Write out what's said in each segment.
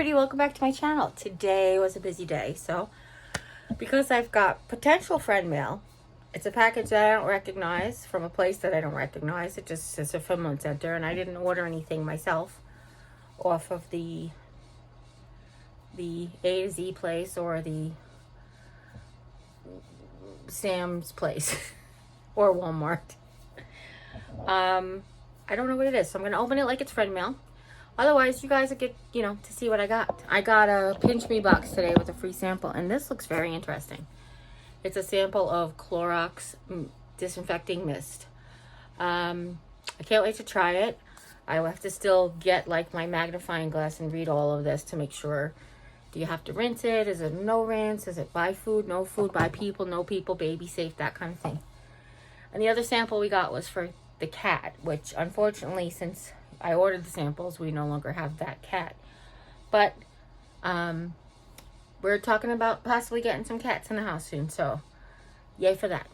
everybody, welcome back to my channel. Today was a busy day, so because I've got potential friend mail, it's a package that I don't recognize from a place that I don't recognize. It just says a fulfillment center, and I didn't order anything myself off of the A to Z place or the Sam's place or Walmart. I don't know what it is, so I'm going to open it like it's friend mail. Otherwise, you guys will get, to see what I got. I got a Pinch Me box today with a free sample, and this looks very interesting. It's a sample of Clorox disinfecting mist. I can't wait to try it. I will have to still get like my magnifying glass and read all of this to make sure. Do you have to rinse it? Is it no rinse? Is it by food, no food, by people, no people, baby safe, that kind of thing. And the other sample we got was for the cat, which unfortunately, since I ordered the samples, we no longer have that cat. But we're talking about possibly getting some cats in the house soon, so yay for that.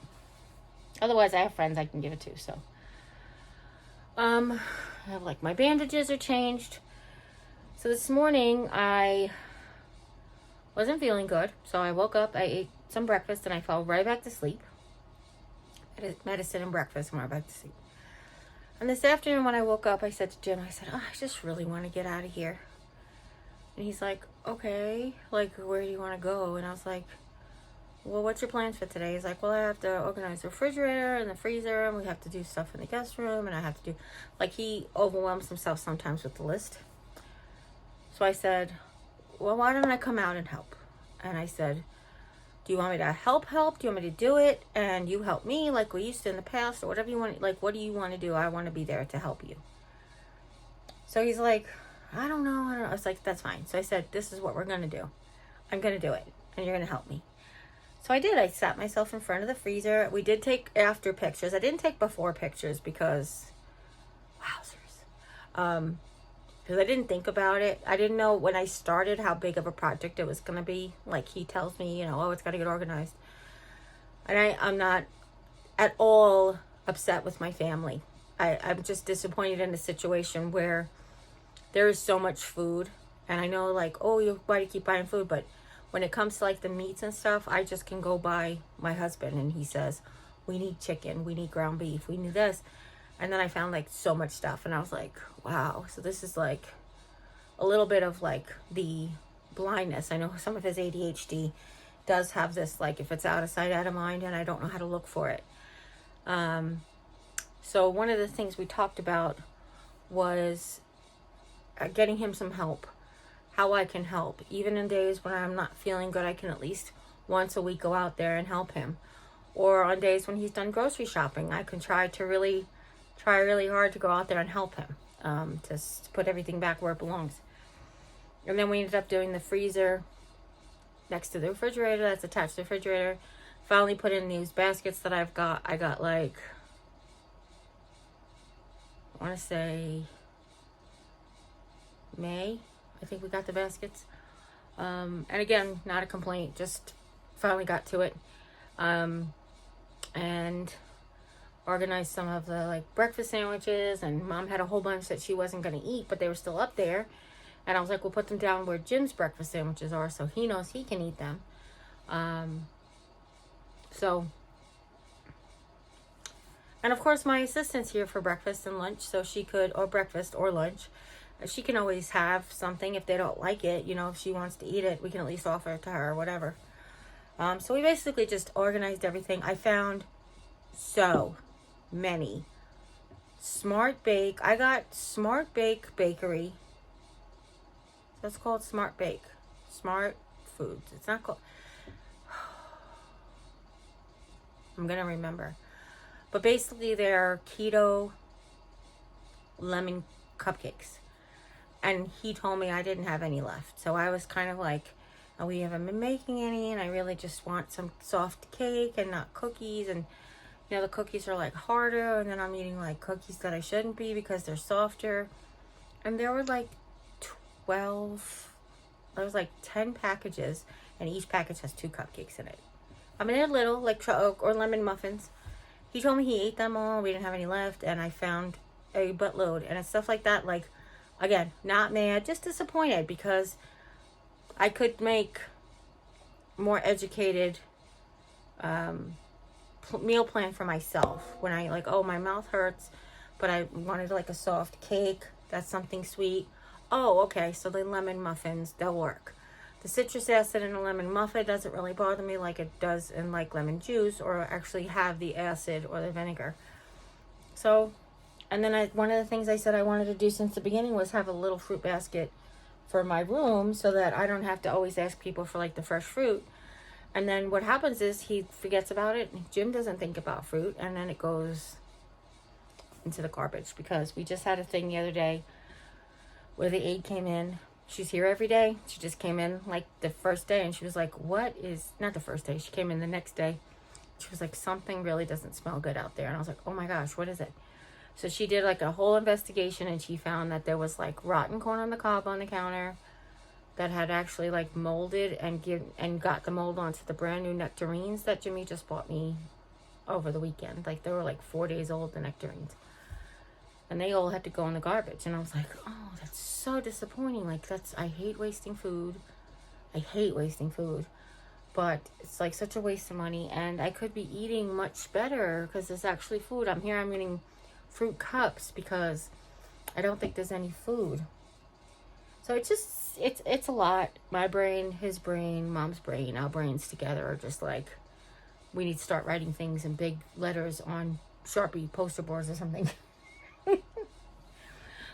Otherwise, I have friends I can give it to, so. I have like my bandages are changed. So this morning, I wasn't feeling good, so I woke up, I ate some breakfast, and I fell right back to sleep. I did medicine and breakfast and went back to sleep. And this afternoon when I woke up, I said to Jim, I said, I just really want to get out of here. And he's like, okay, like, where do you want to go? And I was like, well, what's your plans for today? He's like, well, I have to organize the refrigerator and the freezer, and we have to do stuff in the guest room, and I have to do, like, he overwhelms himself sometimes with the list. So I said, well, why don't I come out and help? And I said, do you want me to help? Do you want me to do it? And you help me like we used to in the past, or whatever you want. Like, what do you want to do? I want to be there to help you. So he's like, I don't know. I was like, that's fine. So I said, this is what we're going to do. I'm going to do it, and you're going to help me. So I did. I sat myself in front of the freezer. We did take after pictures. I didn't take before pictures because, wowzers. Because I didn't think about it. I didn't know when I started how big of a project it was going to be. Like, he tells me, oh, it's got to get organized. And I'm not at all upset with my family. I'm just disappointed in a situation where there is so much food. And I know, like, why do you keep buying food? But when it comes to, like, the meats and stuff, I just can go by my husband. And he says, we need chicken, we need ground beef, we need this. And then I found like so much stuff, and I was like, wow. So this is like a little bit of like the blindness. I know some of his ADHD does have this, like, if it's out of sight, out of mind, and I don't know how to look for it. So one of the things we talked about was getting him some help, how I can help. Even in days when I'm not feeling good, I can at least once a week go out there and help him. Or on days when he's done grocery shopping, I can try really hard to go out there and help him, to put everything back where it belongs. And then we ended up doing the freezer next to the refrigerator that's attached to the refrigerator. Finally put in these baskets that I've got. I got like, I want to say May. I think we got the baskets. And again, not a complaint, just finally got to it. And organized some of the like breakfast sandwiches, and Mom had a whole bunch that she wasn't going to eat, but they were still up there. And I was like, we'll put them down where Jim's breakfast sandwiches are, so he knows he can eat them. And of course my assistant's here for breakfast and lunch, so she could, or breakfast or lunch, she can always have something if they don't like it. If she wants to eat it, we can at least offer it to her or whatever. So we basically just organized everything. I found so many Smart Bake. I got Smart Bake Bakery. That's called Smart Bake. Smart Foods. It's not called. I'm gonna remember. But basically they're keto lemon cupcakes. And he told me I didn't have any left. So I was kind of like, oh, we haven't been making any, and I really just want some soft cake and not cookies. And the cookies are like harder, and then I'm eating like cookies that I shouldn't be because they're softer. And there were like 10 packages, and each package has 2 cupcakes in it. I mean, they're little, like or lemon muffins. He told me he ate them all. We didn't have any left, and I found a buttload. And it's stuff like that. Like, again, not mad, just disappointed because I could make more educated meal plan for myself when I like, oh, my mouth hurts, but I wanted like a soft cake. That's something sweet. Oh, okay, so the lemon muffins, they'll work. The citrus acid in a lemon muffin doesn't really bother me like it does in like lemon juice, or actually have the acid or the vinegar. So, and then one of the things I said I wanted to do since the beginning was have a little fruit basket for my room so that I don't have to always ask people for like the fresh fruit. And then what happens is he forgets about it. Jim doesn't think about fruit, and then it goes into the garbage, because we just had a thing the other day where the aide came in. She's here every day. She just came in like the first day, and she was like, what is, not the first day, she came in the next day. She was like, something really doesn't smell good out there. And I was like, oh my gosh, what is it? So she did like a whole investigation, and she found that there was like rotten corn on the cob on the counter that had actually like molded and got the mold onto the brand new nectarines that Jimmy just bought me over the weekend. Like they were like 4 days old, the nectarines. And they all had to go in the garbage. And I was like, oh, that's so disappointing. Like I hate wasting food. I hate wasting food. But it's like such a waste of money. And I could be eating much better because there's actually food. I'm eating fruit cups because I don't think there's any food. So it's a lot. My brain, his brain, Mom's brain, our brains together are just like, we need to start writing things in big letters on Sharpie poster boards or something.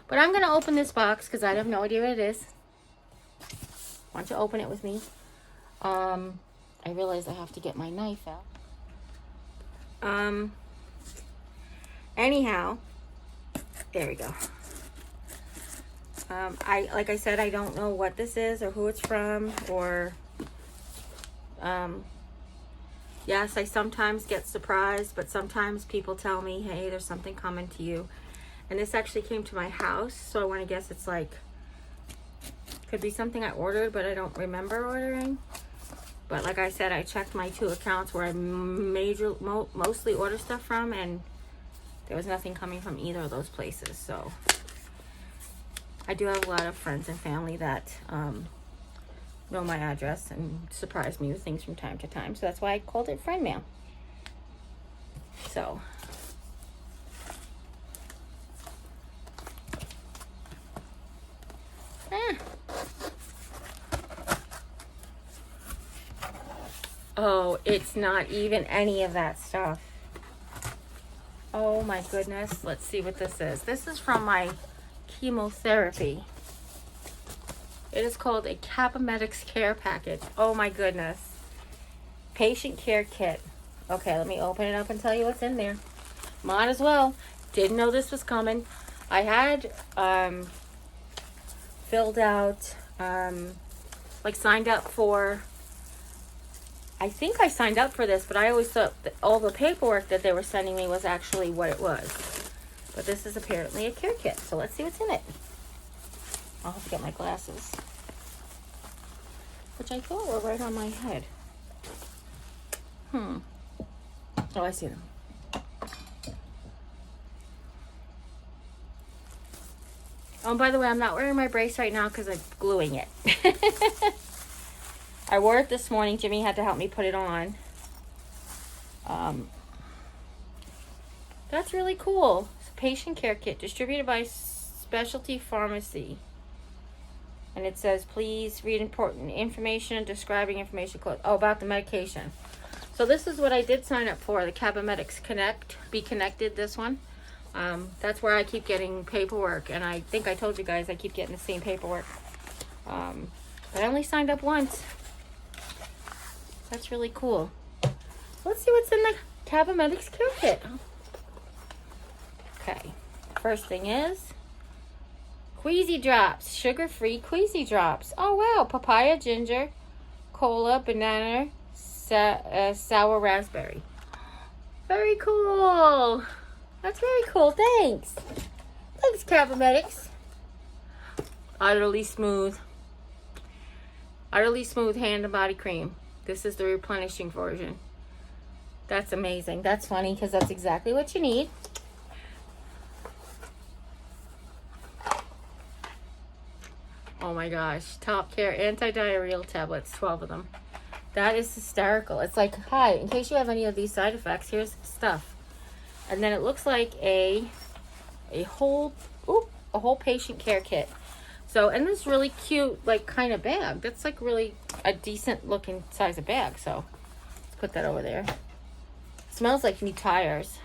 But I'm going to open this box because I have no idea what it is. Why don't you open it with me? I realize I have to get my knife out. Anyhow, there we go. Like I said, I don't know what this is or who it's from, or, yes, I sometimes get surprised, but sometimes people tell me, hey, there's something coming to you. And this actually came to my house, so I want to guess it's like, could be something I ordered, but I don't remember ordering. But like I said, I checked my 2 accounts where I mostly order stuff from, and there was nothing coming from either of those places, so I do have a lot of friends and family that know my address and surprise me with things from time to time. So that's why I called it Friendmail. So, oh, it's not even any of that stuff. Oh my goodness. Let's see what this is. This is from my chemotherapy. It is called a Capomedics Care Package. Oh my goodness. Patient Care Kit. Okay, let me open it up and tell you what's in there. Might as well. Didn't know this was coming. I had filled out, like signed up for, I think I signed up for this, but I always thought that all the paperwork that they were sending me was actually what it was. But this is apparently a care kit. So let's see what's in it. I'll have to get my glasses, which I thought were right on my head. Oh, I see them. Oh, by the way, I'm not wearing my brace right now because I'm gluing it. I wore it this morning. Jimmy had to help me put it on. That's really cool. It's a patient care kit distributed by Specialty Pharmacy. And it says, please read important information describing information about the medication. So this is what I did sign up for, the Capomedics Connect, Be Connected, this one. That's where I keep getting paperwork, and I think I told you guys I keep getting the same paperwork. But I only signed up once. That's really cool. Let's see what's in the Capomedics Care Kit. Okay, first thing is Queasy Drops, sugar-free Queasy Drops. Oh wow, papaya, ginger, cola, banana, sour raspberry. Very cool. That's very cool. Thanks. Thanks, Capomedics. Utterly smooth hand and body cream. This is the replenishing version. That's amazing. That's funny because that's exactly what you need. Oh my gosh. Top Care anti-diarrheal tablets, 12 of them. That is hysterical. It's like, hi, in case you have any of these side effects, here's stuff. And then it looks like a whole patient care kit. So, and this really cute, like, kind of bag. That's like really a decent looking size of bag. So, let's put that over there. Smells like new tires.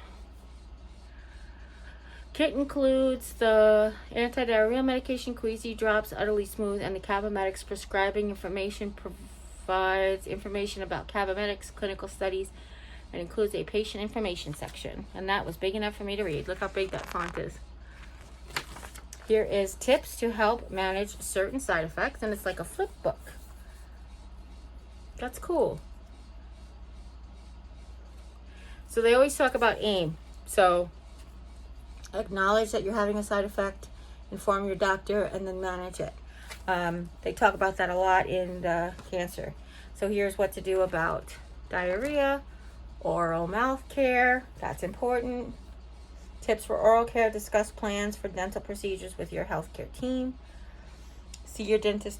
Kit includes the anti-diarrheal medication, Queasy Drops, Utterly Smooth, and the Cabometyx prescribing information. Provides information about Cabometyx clinical studies and includes a patient information section. And that was big enough for me to read. Look how big that font is. Here is tips to help manage certain side effects, and it's like a flip book. That's cool. So they always talk about AIM. So acknowledge that you're having a side effect, inform your doctor, and then manage it. They talk about that a lot in the cancer. So here's what to do about diarrhea, oral mouth care. That's important. Tips for oral care. Discuss plans for dental procedures with your healthcare team. See your dentist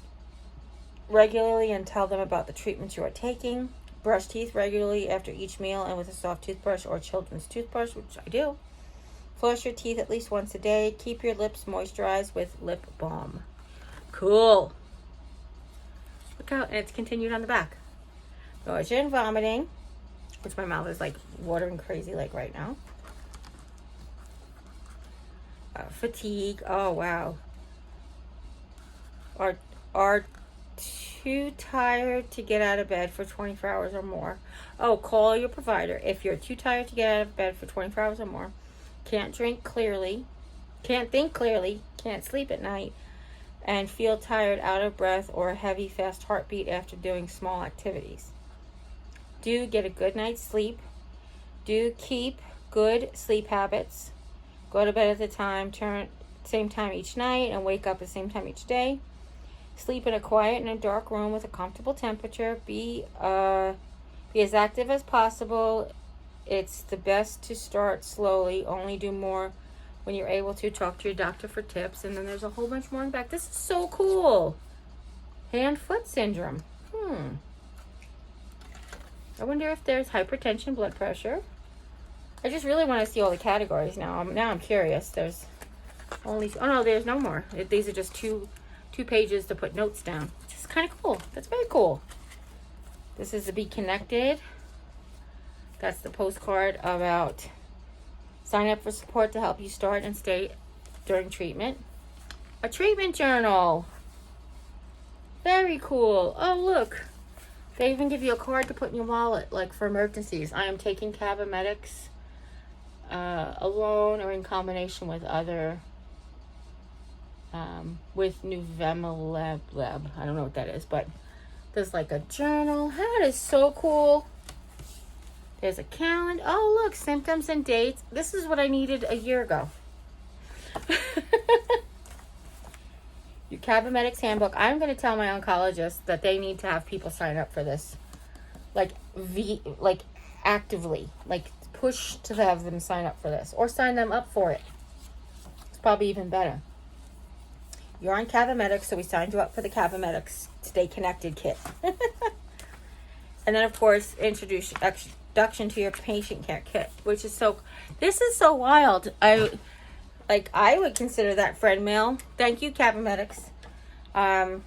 regularly and tell them about the treatments you are taking. Brush teeth regularly after each meal and with a soft toothbrush or children's toothbrush, which I do. Floss your teeth at least once a day. Keep your lips moisturized with lip balm. Cool. Look how, and it's continued on the back. Nausea and vomiting, which my mouth is like watering crazy like right now. Fatigue. Oh, wow. Are too tired to get out of bed for 24 hours or more. Oh, call your provider. If you're too tired to get out of bed for 24 hours or more, can't think clearly, can't sleep at night, and feel tired, out of breath, or a heavy, fast heartbeat after doing small activities. Do get a good night's sleep. Do keep good sleep habits. Go to bed at the same time each night and wake up at the same time each day. Sleep in a quiet and a dark room with a comfortable temperature. Be as active as possible. It's the best to start slowly. Only do more when you're able to. Talk to your doctor for tips. And then there's a whole bunch more in back. This is so cool. Hand-foot syndrome. I wonder if there's hypertension, blood pressure. I just really want to see all the categories now. Now I'm curious. There's only... Oh, no, there's no more. These are just two pages to put notes down, which is kind of cool. That's very cool. This is the Be Connected. That's the postcard about sign up for support to help you start and stay during treatment. A treatment journal. Very cool. Oh, look. They even give you a card to put in your wallet, like for emergencies. I am taking Cabometyx alone or in combination with other, with Nuvemilab. I don't know what that is, but there's like a journal. That is so cool. There's a calendar. Oh, look, symptoms and dates. This is what I needed a year ago. Your Cabometyx handbook. I'm going to tell my oncologist that they need to have people sign up for this. Like actively. Like push to have them sign up for this. Or sign them up for it. It's probably even better. You're on Cabometyx, so we signed you up for the Cabometyx Stay Connected kit. And then, of course, introduction to your patient care kit, which is so... This is so wild. I would consider that Friendmail. Thank you, Cabometyx. I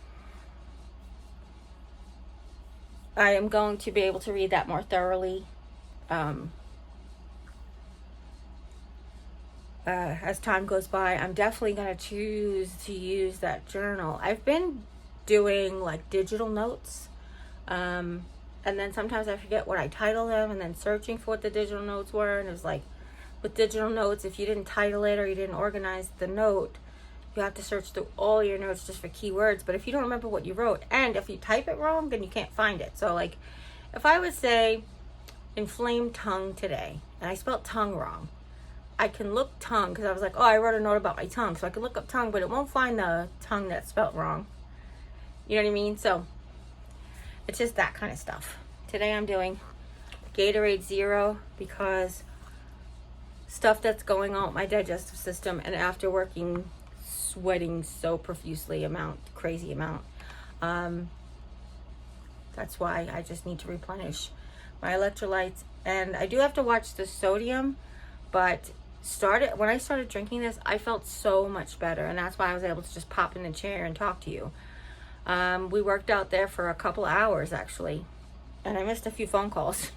am going to be able to read that more thoroughly as time goes by. I'm definitely going to choose to use that journal. I've been doing like digital notes, and then sometimes I forget what I title them, and then searching for what the digital notes were, and it was like, with digital notes, if you didn't title it or you didn't organize the note, you have to search through all your notes just for keywords. But if you don't remember what you wrote, and if you type it wrong, then you can't find it. So like, if I would say inflamed tongue today, and I spelled tongue wrong, I can look tongue, because I was like, oh, I wrote a note about my tongue, so I can look up tongue, but it won't find the tongue that's spelled wrong. You know what I mean? So it's just that kind of stuff. Today I'm doing Gatorade Zero because stuff that's going on with my digestive system, and after working sweating so profusely crazy amount. That's why I just need to replenish my electrolytes. And I do have to watch the sodium, but when I started drinking this, I felt so much better, and that's why I was able to just pop in the chair and talk to you. We worked out there for a couple hours actually, and I missed a few phone calls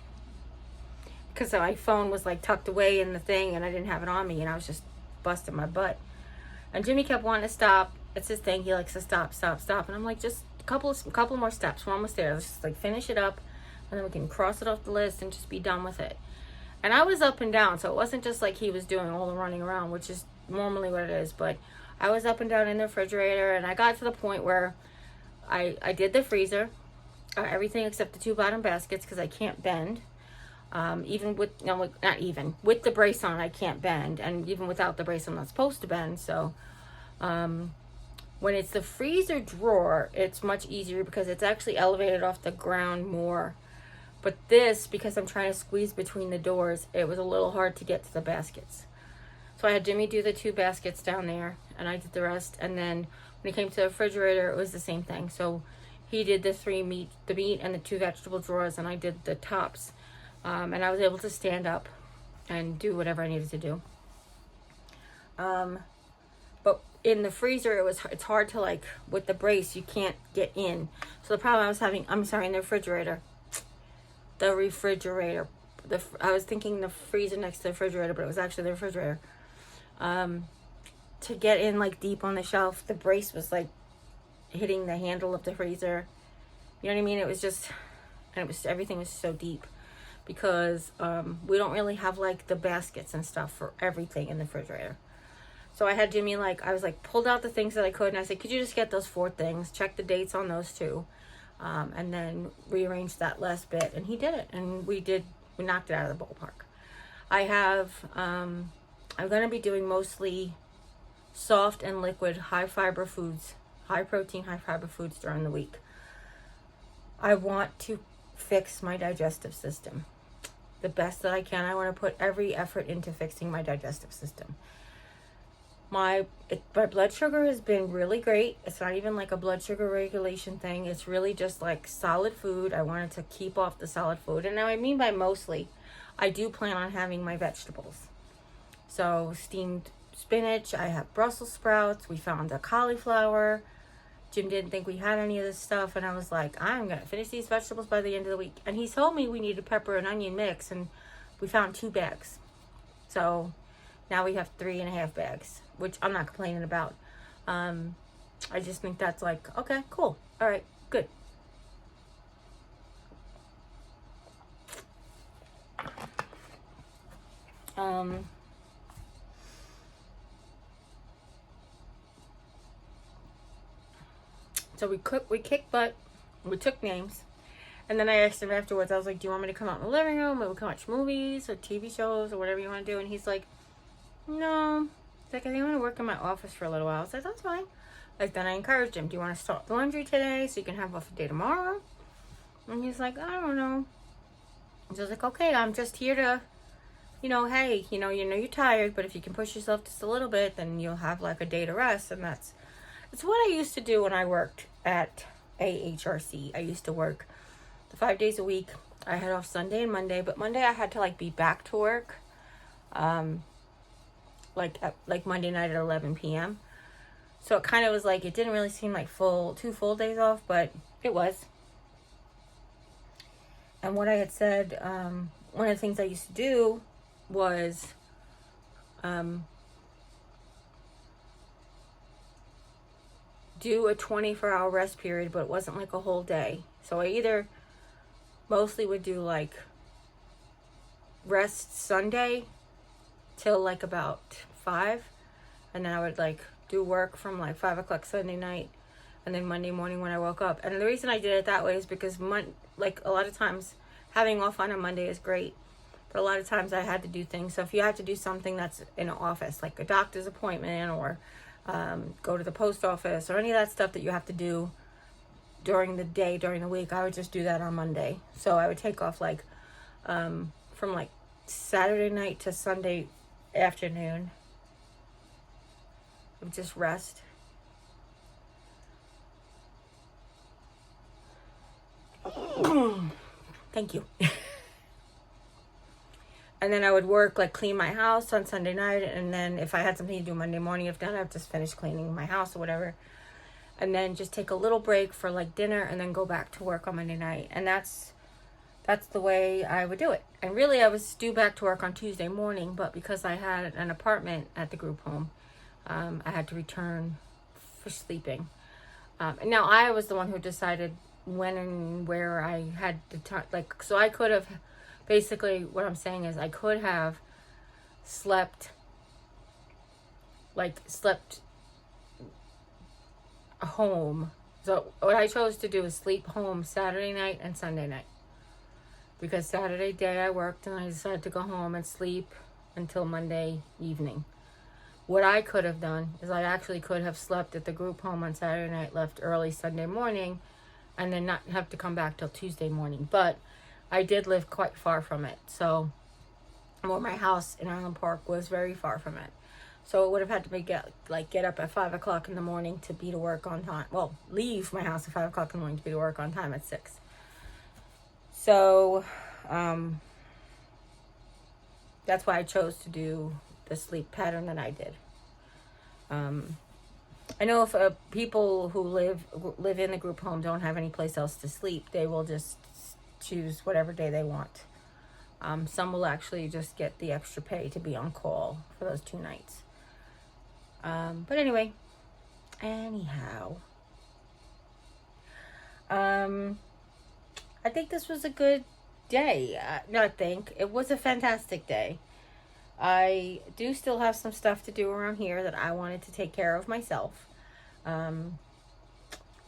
because my phone was like tucked away in the thing and I didn't have it on me, and I was just busting my butt. And Jimmy kept wanting to stop. It's his thing. He likes to stop. And I'm like, just a couple more steps. We're almost there. Let's just like finish it up, and then we can cross it off the list and just be done with it. And I was up and down, so it wasn't just like he was doing all the running around, which is normally what it is, but I was up and down in the refrigerator, and I got to the point where I did the freezer, everything except the 2 bottom baskets, because I can't bend. Even with, no, not even, with the brace on, I can't bend, and even without the brace, I'm not supposed to bend. So when it's the freezer drawer, it's much easier because it's actually elevated off the ground more. But this, because I'm trying to squeeze between the doors, it was a little hard to get to the baskets. So I had Jimmy do the 2 baskets down there, and I did the rest. And then when it came to the refrigerator, it was the same thing. So he did the meat and the 2 vegetable drawers, and I did the tops. And I was able to stand up and do whatever I needed to do. But in the freezer, it's hard to, like, with the brace, you can't get in. So the problem I was having, in the refrigerator. I was thinking the freezer next to the refrigerator, but it was actually the refrigerator. To get in, like, deep on the shelf, the brace was, like, hitting the handle of the freezer. You know what I mean? It was just, and everything was so deep. Because we don't really have, like, the baskets and stuff for everything in the refrigerator. So I had Jimmy, I was pulled out the things that I could, and I said, could you just get those 4 things, check the dates on those 2, and then rearrange that last bit. And he did it, and we knocked it out of the ballpark. I'm going to be doing mostly soft and liquid high fiber foods, high protein, high fiber foods during the week. I want to fix my digestive system the best that I can. I want to put every effort into fixing my digestive system. My blood sugar has been really great. It's not even like a blood sugar regulation thing. It's really just like solid food. I wanted to keep off the solid food. And now I mean by mostly, I do plan on having my vegetables. So steamed spinach, I have Brussels sprouts, we found a cauliflower. Jim didn't think we had any of this stuff, and I was like, I'm going to finish these vegetables by the end of the week. And he told me we need a pepper and onion mix, and we found 2 bags. So now we have 3.5 bags, which I'm not complaining about. I just think that's like, okay, cool. All right, good. So we kicked butt, we took names, and then I asked him afterwards, I was like, do you want me to come out in the living room, or we can watch movies, or TV shows, or whatever you want to do? And he's like, no. He's like, I think I'm going to work in my office for a little while. I was like, that's fine. Then I encouraged him, do you want to start the laundry today, so you can have off a day tomorrow? And he's like, I don't know. So I was like, okay, I'm just here to, hey, you're tired, but if you can push yourself just a little bit, then you'll have like a day to rest. And it's what I used to do when I worked at AHRC. I used to work the 5 days a week. I had off Sunday and Monday, but Monday I had to be back to work, like Monday night at 11 p.m. So it kind of was it didn't really seem like 2 full days off, but it was. And what I had said, one of the things I used to do was, do a 24-hour rest period, but it wasn't like a whole day. So I either mostly would do rest Sunday till about 5, and then I would do work from 5 o'clock Sunday night, and then Monday morning when I woke up. And the reason I did it that way is because a lot of times having off on a Monday is great, but a lot of times I had to do things. So if you had to do something that's in an office, like a doctor's appointment, or go to the post office, or any of that stuff that you have to do during the day, during the week, I would just do that on Monday. So I would take off from Saturday night to Sunday afternoon. of just rest. Thank you. And then I would work, like clean my house on Sunday night. And then if I had something to do Monday morning, if not, I'd just finish cleaning my house or whatever. And then just take a little break for like dinner and then go back to work on Monday night. And that's the way I would do it. And really I was due back to work on Tuesday morning, but because I had an apartment at the group home, I had to return for sleeping. And now I was the one who decided when and where I had the time. Like, so I could have, basically what I'm saying is I could have slept home. So what I chose to do is sleep home Saturday night and Sunday night. Because Saturday day I worked and I decided to go home and sleep until Monday evening. What I could have done is I actually could have slept at the group home on Saturday night, left early Sunday morning, and then not have to come back till Tuesday morning. But I did live quite far from it. So, well, my house in Island Park was very far from it. So it would have had to be get up at 5 o'clock in the morning to be to work on time. Well, leave my house at 5 o'clock in the morning to be to work on time at 6. So, that's why I chose to do the sleep pattern that I did. I know if people who live in the group home don't have any place else to sleep, they will just choose whatever day they want. Some will actually just get the extra pay to be on call for those 2 nights. But anyhow, I think this was a good day. It was a fantastic day. I do still have some stuff to do around here that I wanted to take care of myself.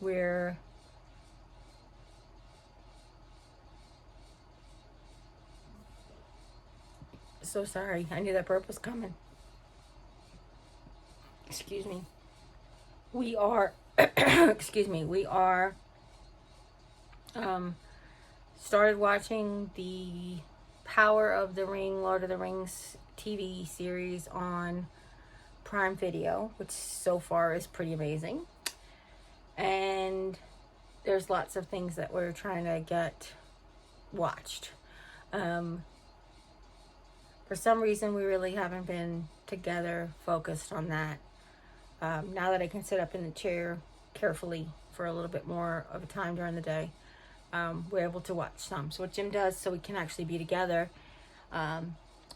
We're so sorry. I knew that burp was coming. Excuse me. We are started watching the Power of the Ring, Lord of the Rings TV series on Prime Video, which so far is pretty amazing. And there's lots of things that we're trying to get watched. For some reason, we really haven't been together focused on that. Now that I can sit up in the chair carefully for a little bit more of a time during the day, we're able to watch some. So what Jim does so we can actually be together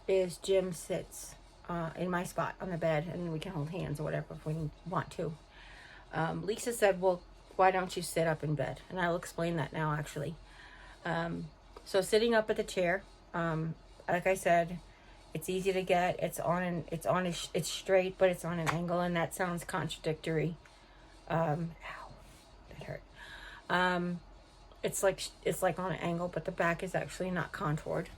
is Jim sits in my spot on the bed and we can hold hands or whatever if we want to. Lisa said, well, why don't you sit up in bed? And I'll explain that now actually. So sitting up at the chair, like I said, it's easy to get. It's straight, but it's on an angle, and that sounds contradictory. Ow, that hurt. It's like on an angle, but the back is actually not contoured.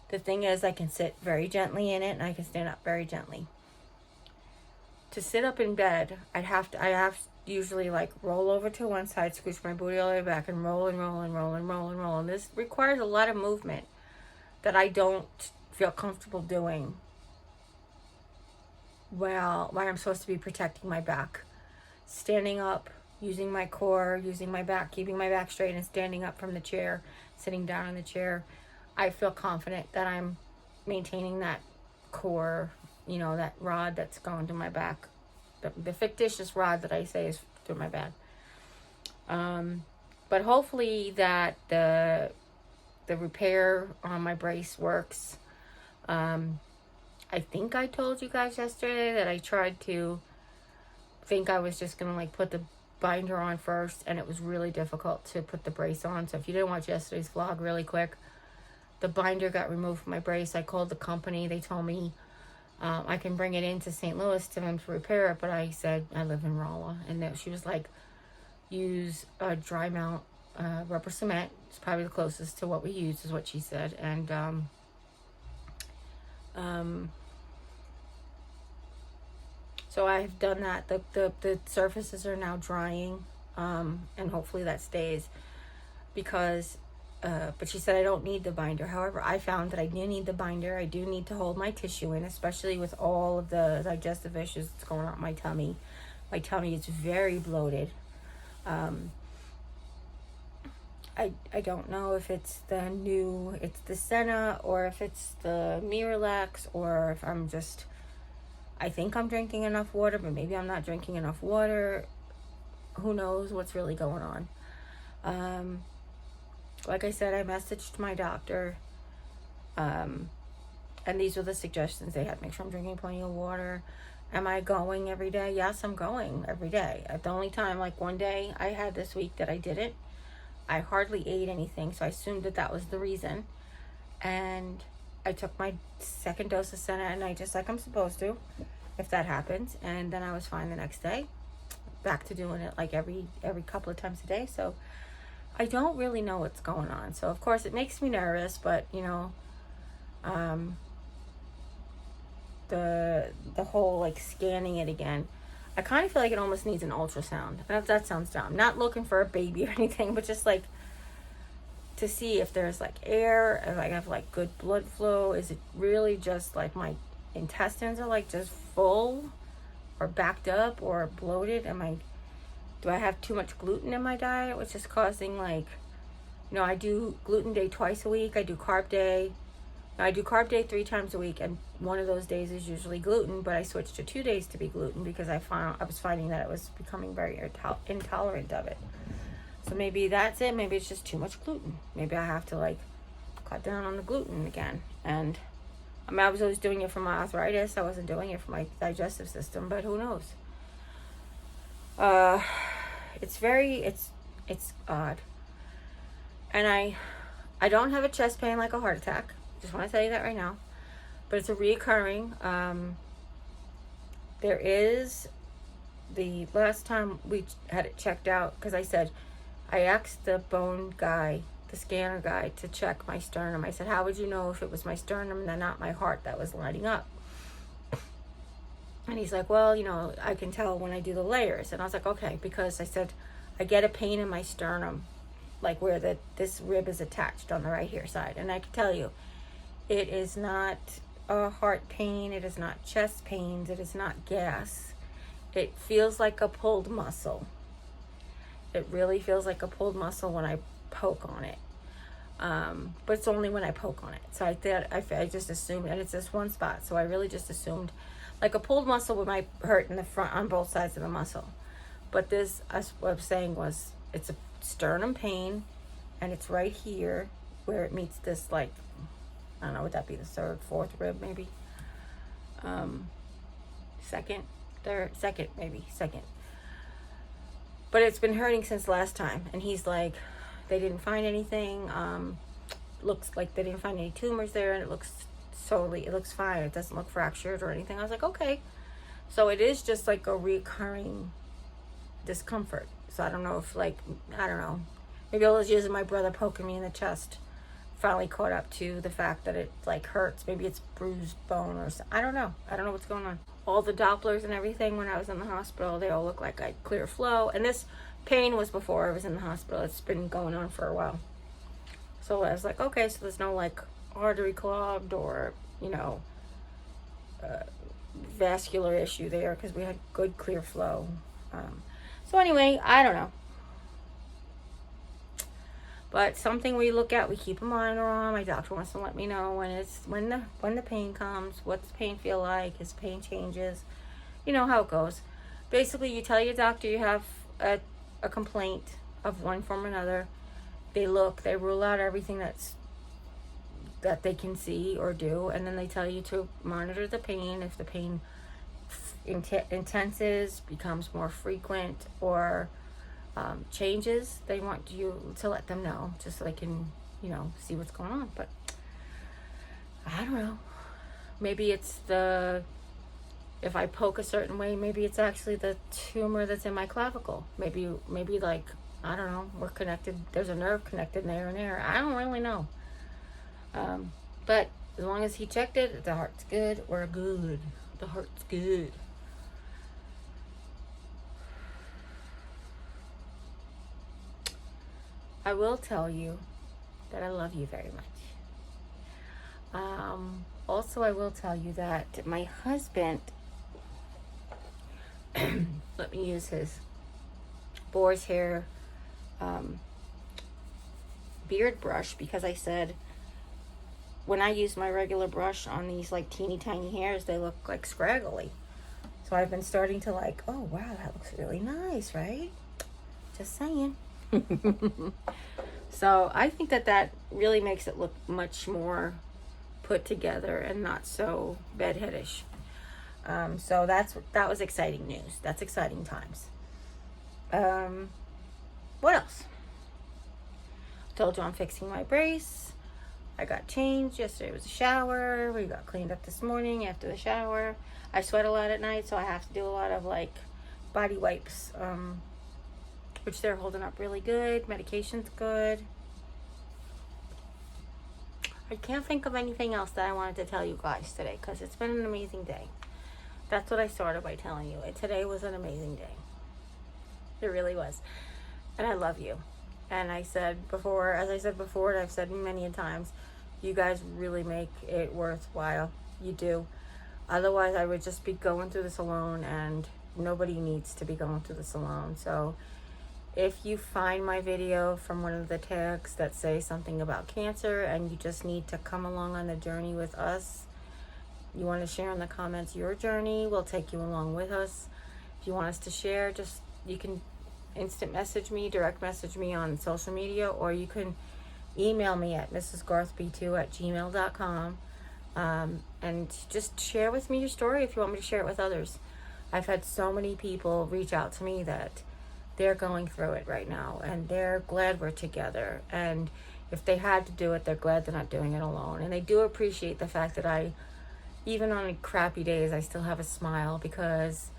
The thing is, I can sit very gently in it, and I can stand up very gently. To sit up in bed, I have to usually like roll over to one side, scooch my booty all the way back, and roll and roll and roll and roll and roll. And this requires a lot of movement that I don't feel comfortable doing while I'm supposed to be protecting my back. Standing up, using my core, using my back, keeping my back straight, and standing up from the chair, sitting down in the chair, I feel confident that I'm maintaining that core, that rod that's going to my back. The fictitious rod that I say is through my back. But hopefully that the repair on my brace works. I think I told you guys yesterday that I tried to think I was just going to put the binder on first, and it was really difficult to put the brace on. So if you didn't watch yesterday's vlog really quick, the binder got removed from my brace. I called the company. They told me I can bring it into St. Louis to them to repair it, but I said I live in Rolla, and she was like, use a dry mount rubber cement. It's probably the closest to what we use, is what she said. And so I've done that. The surfaces are now drying, and hopefully that stays, because But she said I don't need the binder. However, I found that I do need the binder. I do need to hold my tissue in, especially with all of the digestive issues that's going on in my tummy. My tummy is very bloated. I don't know if it's the Senna, or if it's the Miralax, or if I think I'm drinking enough water, but maybe I'm not drinking enough water. Who knows what's really going on. Like I said, I messaged my doctor, and these were the suggestions they had. Make sure I'm drinking plenty of water. Am I going every day? Yes, I'm going every day. The only time, like one day I had this week that I didn't, I hardly ate anything, so I assumed that was the reason. And I took my second dose of Senna at night, just like I'm supposed to, if that happens. And then I was fine the next day. Back to doing it like every couple of times a day. So I don't really know what's going on. So of course it makes me nervous, but you know, the whole like scanning it again, I kind of feel like it almost needs an ultrasound. That sounds dumb. Not looking for a baby or anything, but just like to see if there's like air, if I have like good blood flow. Is it really just like my intestines are like just full or backed up or bloated? Do I have too much gluten in my diet, which is causing like, you know, I do gluten day twice a week. I do carb day. I do carb day 3 times a week, and one of those days is usually gluten, but I switched to 2 days to be gluten because I was finding that I was becoming very intolerant of it. So maybe that's it. Maybe it's just too much gluten. Maybe I have to like cut down on the gluten again. And I mean, I was always doing it for my arthritis. I wasn't doing it for my digestive system, but who knows? It's odd. And I don't have a chest pain like a heart attack. Just want to tell you that right now. But it's a reoccurring. There is, the last time we had it checked out, because I asked the bone guy, the scanner guy, to check my sternum. I said, how would you know if it was my sternum and not my heart that was lighting up? And he's like, well, you know, I can tell when I do the layers. And I was like, okay, because I said, I get a pain in my sternum, like where this rib is attached on the right here side. And I can tell you, it is not a heart pain. It is not chest pains. It is not gas. It feels like a pulled muscle. It really feels like a pulled muscle when I poke on it. But it's only when I poke on it. So I just assumed, and it's this one spot. So I really just assumed like a pulled muscle might hurt in the front on both sides of the muscle. But what I'm saying was, it's a sternum pain, and it's right here where it meets this, like, I don't know, would that be the third, fourth rib maybe? Second. But it's been hurting since last time. And he's like, they didn't find anything. Looks like they didn't find any tumors there, and it looks fine. It doesn't look fractured or anything. I was like, okay. So it is just like a recurring discomfort. So I don't know if maybe all those years of my brother poking me in the chest finally caught up to the fact that it like hurts. Maybe it's bruised bone or something. I don't know what's going on. All the Dopplers and everything when I was in the hospital, they all look like I had clear flow. And this pain was before I was in the hospital. It's been going on for a while. So I was like, okay, so there's no like artery clogged or, you know, vascular issue there, because we had good clear flow. So anyway, I don't know. But something we look at, we keep a monitor on. My doctor wants to let me know when the pain comes, what's the pain feel like, his pain changes, you know how it goes. Basically, you tell your doctor you have a complaint of one form or another. They rule out everything that they can see or do, and then they tell you to monitor the pain. If the pain intenses, becomes more frequent, or changes, they want you to let them know, just so they can, you know, see what's going on. But I don't know. Maybe it's if I poke a certain way, maybe it's actually the tumor that's in my clavicle. Maybe like, I don't know, we're connected. There's a nerve connected there and there. I don't really know. But as long as he checked it, the heart's good. We're good. The heart's good. I will tell you that I love you very much. Also, I will tell you that my husband, let me use his boar's hair beard brush, because I said when I use my regular brush on these like teeny tiny hairs, they look like scraggly. So I've been starting to like, oh wow, that looks really nice, right? Just saying. So I think that that really makes it look much more put together and not so bedheadish. So that was exciting news. That's exciting times. What else? Told you I'm fixing my brace. I got changed. Yesterday was a shower. We got cleaned up this morning after the shower. I sweat a lot at night, so I have to do a lot of like body wipes, which they're holding up really good. Medication's good. I can't think of anything else that I wanted to tell you guys today, because it's been an amazing day. That's what I started by telling you. Today was an amazing day. It really was. And I love you. And I said before, as I said before, and I've said many a times, you guys really make it worthwhile. You do. Otherwise, I would just be going through this alone, and nobody needs to be going through this alone. So if you find my video from one of the tags that say something about cancer and you just need to come along on the journey with us, you want to share in the comments your journey, we'll take you along with us. If you want us to share, just, you can instant message me, direct message me on social media, or you can email me at mrsgarthb2@gmail.com, and just share with me your story if you want me to share it with others. I've had so many people reach out to me that they're going through it right now, and they're glad we're together, and if they had to do it, they're glad they're not doing it alone. And they do appreciate the fact that I, even on crappy days, I still have a smile, because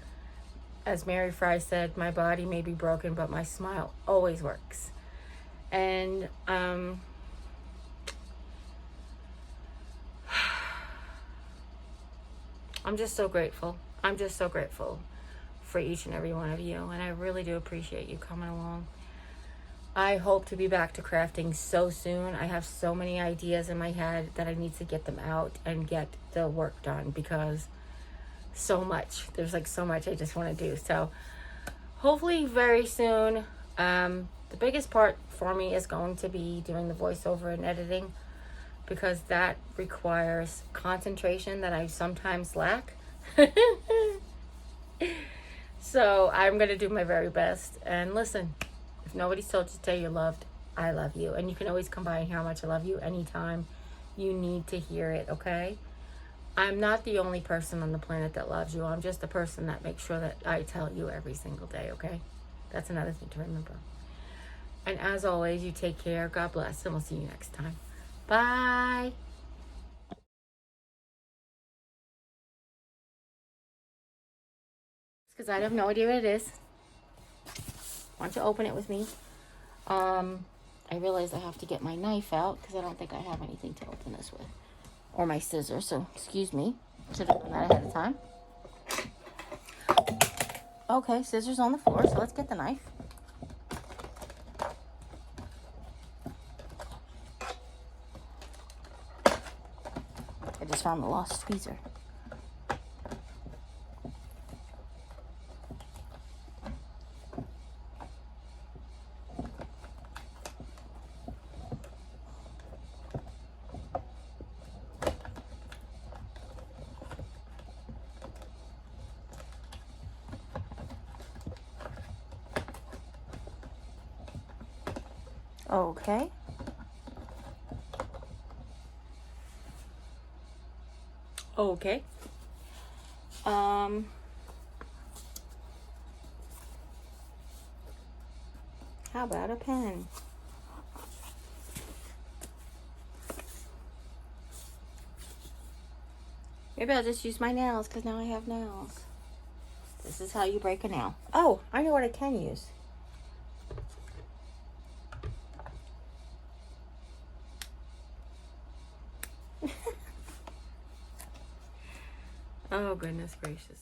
as Mary Fry said, my body may be broken, but my smile always works. And I'm just so grateful. I'm just so grateful for each and every one of you, and I really do appreciate you coming along. I hope to be back to crafting so soon. I have so many ideas in my head that I need to get them out and get the work done, because there's like so much I just want to do. So hopefully very soon. The biggest part for me is going to be doing the voiceover and editing, because that requires concentration that I sometimes lack. So I'm going to do my very best. And listen, if nobody's told you today you're loved, I love you. And you can always come by and hear how much I love you anytime you need to hear it, okay? I'm not the only person on the planet that loves you. I'm just the person that makes sure that I tell you every single day, okay? That's another thing to remember. And as always, you take care. God bless, and we'll see you next time. Bye. Because I have no idea what it is. Why don't you open it with me? I realize I have to get my knife out, because I don't think I have anything to open this with. Or my scissors, so excuse me. Should have done that ahead of time. Okay, scissors on the floor, so let's get the knife. I just found the lost tweezer. Okay. Okay. How about a pen? Maybe I'll just use my nails, because now I have nails. This is how you break a nail. Oh, I know what I can use. Oh, goodness gracious.